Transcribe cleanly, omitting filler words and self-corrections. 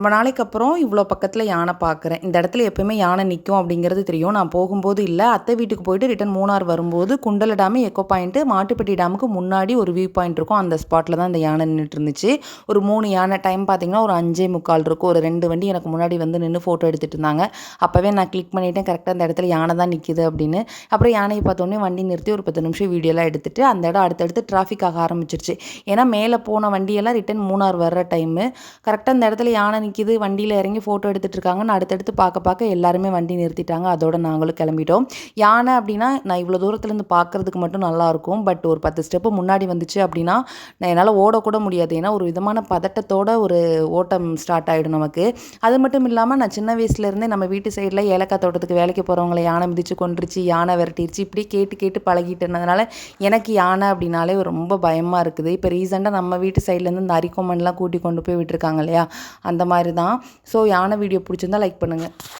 ரொம்ப நாளைக்கு அப்புறம் இவ்வளோ பக்கத்தில் யானை பார்க்குறேன். இந்த இடத்துல எப்பயுமே யானை நிற்கும் அப்படிங்கிறது தெரியும். நான் போகும்போது இல்லை, அத்தை வீட்டுக்கு போயிட்டு ரிட்டர்ன் மூணார் வரும்போது குண்டல டேமு, எக்கோ பாயிண்ட்டு, மாட்டுப்பட்டி டேமுக்கு முன்னாடி ஒரு வியூ பாயிண்ட் இருக்கும். அந்த ஸ்பாட்டில் தான் இந்த யானை நின்றுட்டு இருந்துச்சு. ஒரு 3 யானை. டைம் பார்த்தீங்கன்னா ஒரு 5:45 இருக்கும். ஒரு 2 வண்டி எனக்கு முன்னாடி வந்து நின்று ஃபோட்டோ எடுத்துகிட்டு இருந்தாங்க. அப்போவே நான் கிளிக் பண்ணிவிட்டேன், கரெக்டாக அந்த இடத்துல யானை தான் நிற்கிது அப்படின்னு. அப்புறம் யானையை பார்த்தோன்னே வண்டி நிறுத்தி ஒரு 10 நிமிஷம் வீடியோலாம் எடுத்துகிட்டு அந்த இடம் அடுத்தடுத்து டிராஃபிக் ஆக ஆரம்பிச்சிருச்சு. ஏன்னா மேலே போன வண்டியெல்லாம் ரிட்டன் மூணார் வர்ற டைமு. கரெக்டாக அந்த இடத்துல யானை நிற்கிது, வண்டியில் இறங்கி ஃபோட்டோ எடுத்துகிட்டு இருக்காங்கன்னு அடுத்தடுத்து பார்க்க எல்லாருமே வண்டி நிறுத்திட்டாங்க. அதோட நாங்களும் கிளம்பிட்டோம். யானை அப்படின்னா நான் இவ்வளோ தூரத்துலேருந்து பார்க்குறதுக்கு மட்டும் நல்லாயிருக்கும். பட் ஒரு 10 ஸ்டெப்பு முன்னாடி வந்துச்சு அப்படின்னா நான் என்னால் ஓடக்கூட முடியாது. ஏன்னா ஒரு விதமான பதட்டத்தோட ஒரு ஓட்டம் ஸ்டார்ட் ஆகிடும் நமக்கு. அது மட்டும் இல்லாமல் நான் சின்ன வயசுலேருந்தே நம்ம வீட்டு சைடில் ஏலக்காய் தோட்டத்துக்கு வேலைக்கு போகிறவங்களை யானை மிதித்து கொண்டுருச்சு, யானை விரட்டிடுச்சு, இப்படி கேட்டு கேட்டு பழகிட்டதுனால எனக்கு யானை அப்படின்னாலே ரொம்ப பயமாக இருக்குது. இப்போ ரீசெண்டாக நம்ம வீட்டு சைட்லேருந்து இந்த அரிக்கோமன்லாம் கூட்டி கொண்டு போய் விட்டுருக்காங்க இல்லையா, அந்த மாதிரி தான். ஸோ யானை வீடியோ பிடிச்சிருந்தா லைக் பண்ணுங்கள்.